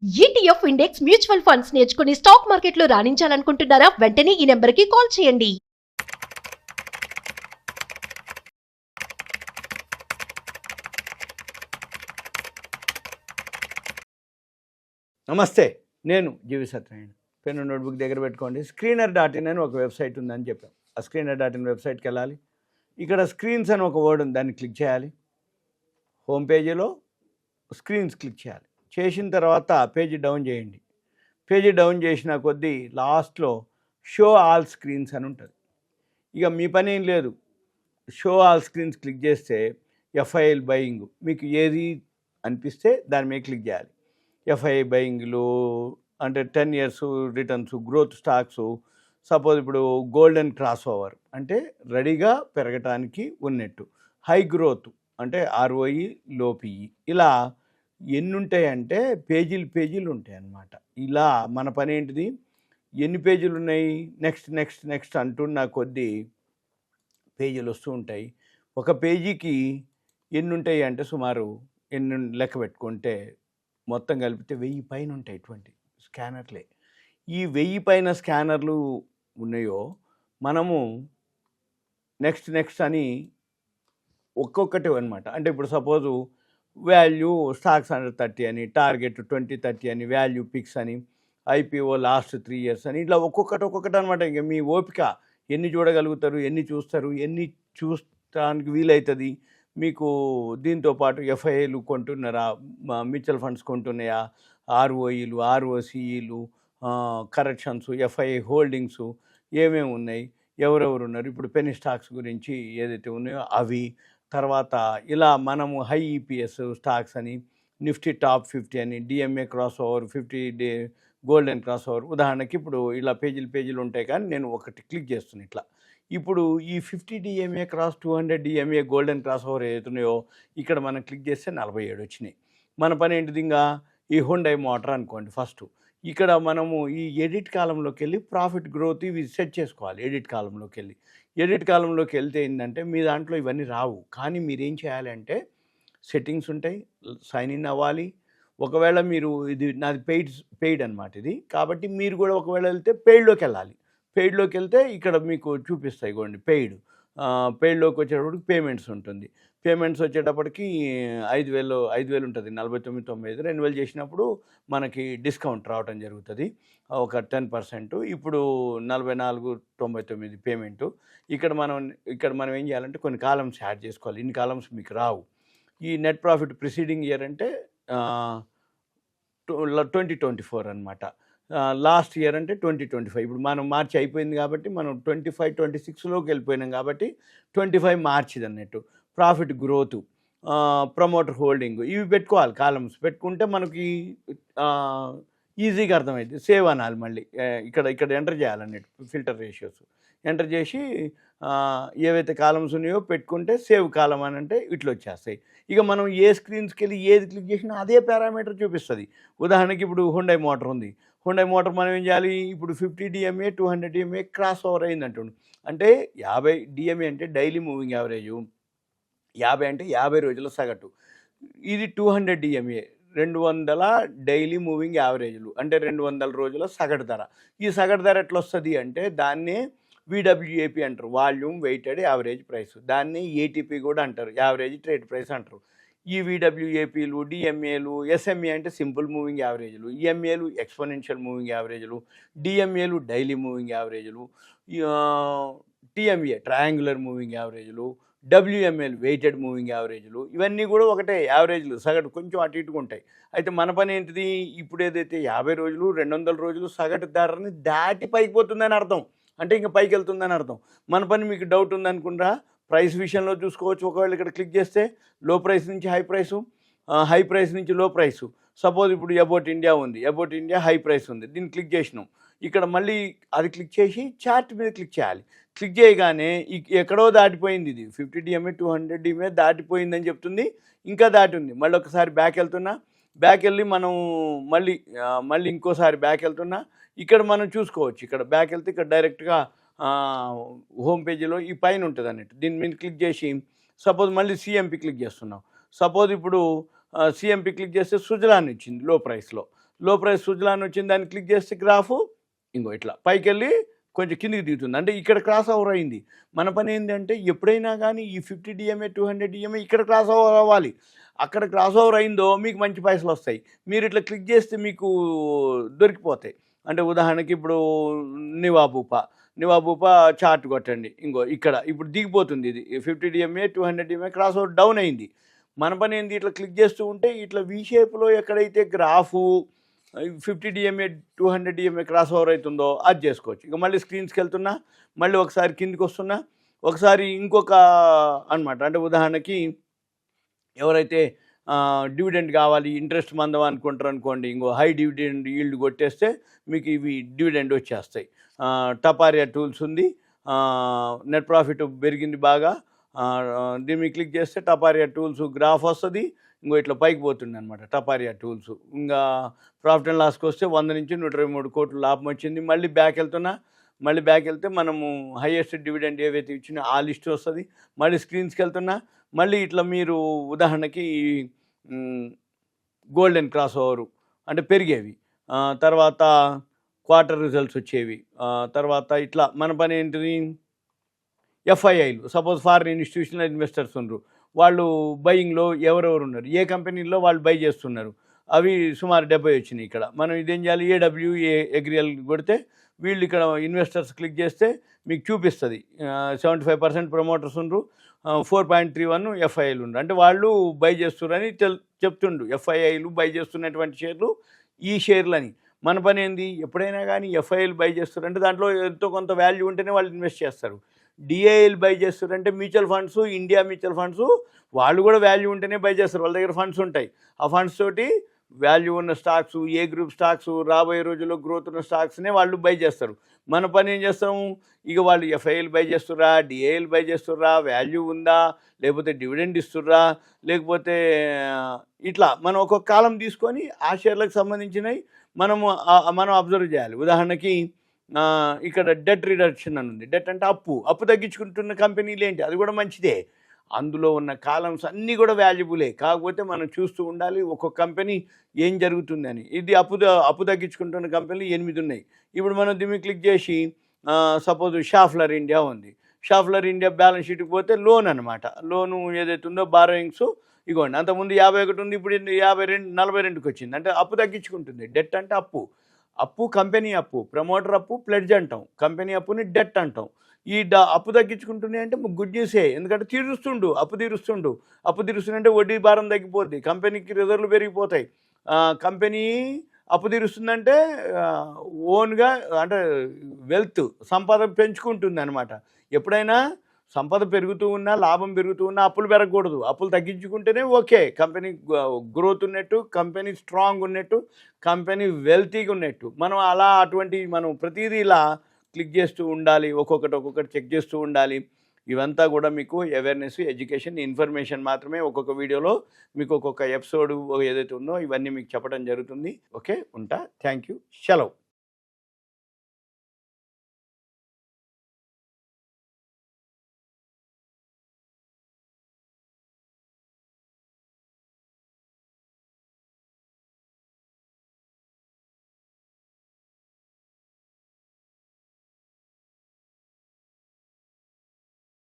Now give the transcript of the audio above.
ETF index mutual funds నేర్చుకుని stock మార్కెట్లో రాణించాలనుకుంటున్నారా? వెంటనే ఈ నెంబర్కి కాల్ చేయండి. నమస్తే, నేను జీవి సత్యనారాయణ. పెన్ నోట్బుక్ దగ్గర పెట్టుకోండి. screener.in అని ఒక వెబ్సైట్ ఉందని చెప్పాం. ఆ screener.in వెబ్సైట్కి వెళ్ళాలి. ఇక్కడ స్క్రీన్స్ అని ఒక వర్డ్ ఉంది, దాన్ని క్లిక్ చేయాలి. హోమ్ పేజీలో స్క్రీన్స్ క్లిక్ చేయాలి. చేసిన తర్వాత పేజీ డౌన్ చేయండి. పేజీ డౌన్ చేసిన కొద్దీ లాస్ట్లో షో ఆల్ స్క్రీన్స్ అని ఉంటుంది. ఇక మీ పని ఏం లేదు, షో ఆల్ స్క్రీన్స్ క్లిక్ చేస్తే ఎఫ్ఐఎల్ బయింగ్ మీకు ఏది అనిపిస్తే దాని మీద క్లిక్ చేయాలి. ఎఫ్ఐ బయింగ్లు అంటే 10 years returns, growth stocks, suppose ఇప్పుడు గోల్డెన్ క్రాస్ ఓవర్ అంటే రెడీగా పెరగటానికి ఉన్నట్టు, హై గ్రోత్ అంటే ఆర్ఓఈ లో పిఈ, ఇలా ఎన్ని ఉంటాయంటే పేజీలు ఉంటాయి అన్నమాట. ఇలా మన పని ఏంటిది, ఎన్ని పేజీలు ఉన్నాయి, నెక్స్ట్ నెక్స్ట్ నెక్స్ట్ అంటున్న కొద్దీ పేజీలు వస్తూ ఉంటాయి. ఒక పేజీకి ఎన్ని ఉంటాయి అంటే సుమారు ఎన్ని లెక్క పెట్టుకుంటే మొత్తం కలిపితే 1000 పైన ఉంటాయి. ఇటువంటి స్కానర్లే. ఈ 1000 పైన స్కానర్లు ఉన్నాయో మనము నెక్స్ట్ నెక్స్ట్ అని ఒక్కొక్కటి అనమాట. అంటే ఇప్పుడు సపోజు వాల్యూ స్టాక్స్ అండర్ 30 అని, టార్గెట్ 2030 అని, వాల్యూ పిక్స్ అని, ఐపీఓ లాస్ట్ 3 years అని, ఇట్లా ఒక్కొక్కటి అనమాట. ఇక మీ ఓపిక ఎన్ని చూడగలుగుతారు, ఎన్ని చూస్తారు, ఎన్ని చూడటానికి వీలవుతుంది మీకు. దీంతోపాటు ఎఫ్ఐఏలు కొంటున్నారా, మ్యూచువల్ ఫండ్స్ కొంటున్నాయా, ఆర్ఓఈలు, ఆర్ఓసిఈలు, కరెక్షన్స్, ఎఫ్ఐఏ హోల్డింగ్స్ ఏమేమి ఉన్నాయి, ఎవరెవరు ఉన్నారు, ఇప్పుడు పెనీ స్టాక్స్ గురించి ఏదైతే ఉన్నాయో అవి, తర్వాత ఇలా మనము హై ఈపీఎస్ స్టాక్స్ అని, నిఫ్టీ టాప్ 50 అని, DMA cross over 50 golden cross over. ఉదాహరణకి ఇప్పుడు ఇలా పేజీలు ఉంటాయి, కానీ నేను ఒకటి క్లిక్ చేస్తున్నాను ఇట్లా. ఇప్పుడు ఈ 50 DMA cross, 200 DMA golden cross over ఏదైతున్నాయో ఇక్కడ మనం క్లిక్ చేస్తే 47 వచ్చినాయి. మన పని ఏంటిది, ఇంకా ఈ హుండై మోటార్ అనుకోండి ఫస్ట్. ఇక్కడ మనము ఈ ఎడిట్ కాలంలోకి వెళ్ళి ప్రాఫిట్ గ్రోత్ ఇవి సెట్ చేసుకోవాలి. ఎడిట్ కాలంలోకి వెళ్తే ఏంటంటే మీ దాంట్లో ఇవన్నీ రావు. కానీ మీరేం చేయాలి అంటే సెట్టింగ్స్ ఉంటాయి, సైన్ ఇన్ అవ్వాలి. ఒకవేళ మీరు ఇది నాది పెయిడ్ అనమాట ఇది, కాబట్టి మీరు కూడా ఒకవేళ వెళ్తే పెయిడ్లోకి వెళ్తే ఇక్కడ మీకు చూపిస్తాయి. ఇవ్వండి పెయిడ్లోకి వచ్చేటప్పటికి పేమెంట్స్ ఉంటుంది. పేమెంట్స్ వచ్చేటప్పటికి 5,000 ఉంటుంది, 49.95. రెన్యువల్ చేసినప్పుడు మనకి డిస్కౌంట్ రావడం జరుగుతుంది, ఒక 10%. ఇప్పుడు 44.99 పేమెంటు. ఇక్కడ మనం ఏం చేయాలంటే కొన్ని కాలమ్స్ యాడ్ చేసుకోవాలి. ఇన్ని కాలమ్స్ మీకు రావు. ఈ నెట్ ప్రాఫిట్ ప్రిసీడింగ్ ఇయర్ అంటే 2024 అనమాట. లాస్ట్ ఇయర్ అంటే 2025. ఇప్పుడు మనం మార్చి అయిపోయింది కాబట్టి మనం 25-26లోకి వెళ్ళిపోయినాం కాబట్టి 25 మార్చిది అన్నట్టు. ప్రాఫిట్ గ్రోత్, ప్రమోటర్ హోల్డింగ్, ఇవి పెట్టుకోవాలి. కాలమ్స్ పెట్టుకుంటే మనకి ఈజీగా అర్థమైంది. సేవ్ అనాలి, మళ్ళీ ఇక్కడ ఎంటర్ చేయాలన్నట్టు. ఫిల్టర్ రేషియోస్ ఎంటర్ చేసి ఏవైతే కాలమ్స్ ఉన్నాయో పెట్టుకుంటే సేవ్ కాలం అని అంటే ఇట్లా వచ్చేస్తాయి. ఇక మనం ఏ స్క్రీన్స్కి వెళ్ళి ఏది క్లిక్ చేసినా అదే పారామీటర్ చూపిస్తుంది. ఉదాహరణకి ఇప్పుడు హుండై మోటార్ ఉంది. హుండై మోటార్ మనం ఏం చేయాలి, ఇప్పుడు 50 డిఎంఏ 200 డిఎంఏ క్రాస్ ఓవర్ అయిందంటుండు. అంటే 50 డిఎంఏ అంటే డైలీ మూవింగ్ యావరేజు, 50 అంటే 50 రోజుల సగటు. ఇది 200 డిఎంఏ 200 డైలీ మూవింగ్ యావరేజ్లు, అంటే 200 రోజుల సగటు ధర. ఈ సగటు ధర ఎట్లా వస్తుంది అంటే దాన్నే విడబ్ల్యూఏపీ అంటారు, వాల్యూమ్ వెయిటెడ్ యావరేజ్ ప్రైస్. దాన్ని ఏటీపీ కూడా అంటారు, యావరేజ్ ట్రేడ్ ప్రైస్ అంటారు. ఈ విడబ్ల్యూఏపీలు, డిఎంఏలు, ఎస్ఎంఏ అంటే సింపుల్ మూవింగ్ యావరేజ్లు, ఈఎంఏలు ఎక్స్పోనెన్షియల్ మూవింగ్ యావరేజ్లు, డిఎంఏలు డైలీ మూవింగ్ యావరేజ్లు, టిఎంఏ ట్రయాంగులర్ మూవింగ్ యావరేజ్లు, డబ్ల్యూఎంఎల్ వెయిటెడ్ మూవింగ్ యావరేజ్లు, ఇవన్నీ కూడా ఒకటే యావరేజ్లు, సగటు కొంచెం అటు ఇటుగా ఉంటాయి. అయితే మన పని ఏంటిది, ఇప్పుడు ఏదైతే 50 రోజులు 200 రోజులు సగటు ధరని దాటి పైకి పోతుందని అర్థం, అంటే ఇంకా పైకి వెళ్తుందని అర్థం. మన పని మీకు డౌట్ ఉందనుకుంటా ప్రైస్ విషయంలో చూసుకోవచ్చు. ఒకవేళ ఇక్కడ క్లిక్ చేస్తే లో ప్రైస్ నుంచి హై ప్రైసు, హై ప్రైస్ నుంచి లో ప్రైసు. సపోజ్ ఇప్పుడు అబౌట్ ఇండియా ఉంది, అబౌట్ ఇండియా హై ప్రైస్ ఉంది, దీన్ని క్లిక్ చేసినాం. ఇక్కడ మళ్ళీ అది క్లిక్ చేసి చార్ట్ మీద క్లిక్ చేయాలి. క్లిక్ చేయగానే ఎక్కడో దాటిపోయింది, ఇది 50 డిఎంఏ 200 డిఎంఏ దాటిపోయిందని చెప్తుంది, ఇంకా దాటి ఉంది. మళ్ళీ ఒకసారి బ్యాక్ వెళ్ళి మనం మళ్ళీ ఇంకోసారి బ్యాక్ వెళ్తున్నా. ఇక్కడ మనం చూసుకోవచ్చు, ఇక్కడ బ్యాక్ వెళ్తే ఇక్కడ డైరెక్ట్గా హోమ్ పేజీలో ఈ పైన ఉంటుంది అన్నట్టు. దీని మీద క్లిక్ చేసి సపోజ్ మళ్ళీ సిఎంపి క్లిక్ చేస్తున్నాం. సపోజ్ ఇప్పుడు సిఎంపి క్లిక్ చేస్తే సుజలాన్ ఇచ్చింది లో ప్రైస్లో. లో ప్రైస్ సుజలాన్ వచ్చింది, దాన్ని క్లిక్ చేస్తే గ్రాఫ్ ఇంకో ఇట్లా పైకి వెళ్ళి కొంచెం కిందికి దిగుతుంది. అంటే ఇక్కడ క్రాస్ ఓవర్ అయింది. మన పని ఏంటంటే ఎప్పుడైనా కానీ ఈ 50 డిఎంఏ 200 డిఎంఏ ఇక్కడ క్రాస్ ఓవర్ అవ్వాలి. అక్కడ క్రాస్ ఓవర్ అయిందో మీకు మంచి పైసలు వస్తాయి. మీరు ఇట్లా క్లిక్ చేస్తే మీకు దొరికిపోతాయి. అంటే ఉదాహరణకి ఇప్పుడు నివాబూపా చార్ట్ కొట్టండి, ఇంకో ఇక్కడ ఇప్పుడు దిగిపోతుంది. ఇది 50 DMA 200 DMA cross over down అయింది. మన పని ఏంది, ఇట్లా క్లిక్ చేస్తూ ఉంటే ఇట్లా వి షేప్లో ఎక్కడైతే graph 50 DMA 200 DMA cross over అవుతుందో అది చేసుకోవచ్చు. ఇక మళ్ళీ స్క్రీన్స్కి వెళ్తున్నా, మళ్ళీ ఒకసారి కిందికి వస్తున్నా, ఒకసారి ఇంకొక అనమాట. అంటే ఉదాహరణకి ఎవరైతే డివిడెండ్ కావాలి, ఇంట్రెస్ట్ మందం అనుకుంటారు అనుకోండి, ఇంకో హై డివిడెండ్ ఈల్డ్ కొట్టేస్తే మీకు ఇవి డివిడెండ్ వచ్చేస్తాయి. టపారియా టూల్స్ ఉంది, నెట్ ప్రాఫిట్ పెరిగింది బాగా, దీన్ని మీరు క్లిక్ చేస్తే టపారియా టూల్స్ గ్రాఫ్ వస్తుంది, ఇంకో ఇట్లా పైకి పోతుంది అనమాట టపారియా టూల్స్. ఇంకా ప్రాఫిట్ అండ్ లాస్కి వస్తే 100 నుంచి 123 కోట్లు లాభం వచ్చింది. మళ్ళీ బ్యాక్ వెళ్తే మనము హైయెస్ట్ డివిడెండ్ ఏవైతే ఇచ్చినా ఆ లిస్ట్ వస్తుంది. మళ్ళీ స్క్రీన్స్కి వెళ్తున్నా, మళ్ళీ ఇట్లా మీరు ఉదాహరణకి గోల్డెన్ క్రాస్ ఓవరు అంటే పెరిగేవి, తర్వాత క్వార్టర్ రిజల్ట్స్ వచ్చేవి, తర్వాత ఇట్లా మన పని ఏంటిది, ఎఫ్ఐఐలు సపోజ్ ఫారిన్ ఇన్స్టిట్యూషనల్ ఇన్వెస్టర్స్ ఉన్నారు, వాళ్ళు బయింగ్లో ఎవరెవరు ఉన్నారు, ఏ కంపెనీల్లో వాళ్ళు బై చేస్తున్నారు, అవి సుమారు 70 వచ్చినాయి. ఇక్కడ మనం ఇదేం చేయాలి, ఏడబ్ల్యూఏ అగ్రియల్ కొడితే వీళ్ళు ఇక్కడ ఇన్వెస్టర్స్ క్లిక్ చేస్తే మీకు చూపిస్తుంది 75% ప్రమోటర్స్ ఉండరు, 4.31 ఎఫ్ఐఐలు ఉండరు. అంటే వాళ్ళు బై చేస్తున్నారని చెప్తుండ్రు. ఎఫ్ఐఐలు బై చేస్తున్నటువంటి షేర్లు ఈ షేర్లని. మన పని ఏంది, ఎప్పుడైనా కానీ ఎఫ్ఐఐలు బై చేస్తారంటే దాంట్లో ఎంతో కొంత వాల్యూ ఉంటేనే వాళ్ళు ఇన్వెస్ట్ చేస్తారు. డిఐఎల్ బై చేస్తారంటే mutual funds, India mutual funds, వాళ్ళు కూడా వాల్యూ ఉంటేనే బై చేస్తారు. వాళ్ళ దగ్గర ఫండ్స్ ఉంటాయి. ఆ ఫండ్స్ తోటి వాల్యూ ఉన్న స్టాక్స్, ఏ గ్రూప్ స్టాక్స్, రాబోయే రోజుల్లో గ్రోత్ ఉన్న స్టాక్స్నే వాళ్ళు బై చేస్తారు. మన పని ఏం చేస్తాము, ఇక వాళ్ళు ఎఫ్ఐఎల్ బై చేస్తుర్రా, డిఐఎల్ బై చేస్తుర్రా, వాల్యూ ఉందా, లేకపోతే డివిడెండ్ ఇస్తుర్రా, లేకపోతే ఇట్లా మనం ఒక్కొక్క కాలం తీసుకొని ఆ షేర్లకు సంబంధించినవి మనం అబ్జర్వ్ చేయాలి. ఉదాహరణకి ఇక్కడ డెట్ రిడక్షన్ అని ఉంది. డెట్ అంటే అప్పు తగ్గించుకుంటున్న కంపెనీలు ఏంటి, అది కూడా మంచిదే. అందులో ఉన్న కాలమ్స్ అన్నీ కూడా వాల్యుబులే. కాకపోతే మనం చూస్తూ ఉండాలి ఒక్కొక్క కంపెనీ ఏం జరుగుతుందని. ఇది అప్పు తగ్గించుకుంటున్న కంపెనీలు 8 ఉన్నాయి. ఇప్పుడు మనం దీన్ని క్లిక్ చేసి సపోజ్ షాఫ్లర్ ఇండియా ఉంది. షాఫ్లర్ ఇండియా బ్యాలెన్స్ షీట్కి పోతే లోన్ అనమాట. లోను ఏదైతే ఉందో బారోయింగ్స్ ఇగోండి, అంతకుముందు 51 ఉంది, ఇప్పుడు 42 వచ్చింది. అంటే అప్పు తగ్గించుకుంటుంది. డెట్ అంటే అప్పు కంపెనీ అప్పు, ప్రమోటర్ అప్పు ప్లెడ్జ్ అంటాం, కంపెనీ అప్పుని డెట్ అంటాం. ఈ అప్పు తగ్గించుకుంటున్నాయి అంటే గుడ్ న్యూసే. ఎందుకంటే అప్పు తీరుస్తుండే వడ్డీ భారం తగ్గిపోద్ది, కంపెనీకి రిజర్వ్లు పెరిగిపోతాయి. కంపెనీ అప్పు తీరుస్తుందంటే ఓన్గా అంటే సంపద పెంచుకుంటుంది అనమాట. ఎప్పుడైనా సంపద పెరుగుతూ ఉన్నా, లాభం పెరుగుతూ ఉన్నా అప్పులు పెరగకూడదు. అప్పులు తగ్గించుకుంటేనే ఓకే, కంపెనీ గ్రోత్ ఉన్నట్టు, కంపెనీ స్ట్రాంగ్ ఉన్నట్టు, కంపెనీ వెల్తీగా ఉన్నట్టు. మనం ప్రతిదీ ఇలా క్లిక్ చేస్తూ ఉండాలి, ఒక్కొక్కటి చెక్ చేస్తూ ఉండాలి. ఇవంతా కూడా మీకు అవేర్నెస్, ఎడ్యుకేషన్, ఇన్ఫర్మేషన్ మాత్రమే. ఒక్కొక్క వీడియోలో మీకు ఒక్కొక్క ఎపిసోడ్ ఏదైతే ఉందో ఇవన్నీ మీకు చెప్పడం జరుగుతుంది. ఓకే, ఉంటా. Thank you. సెలవు.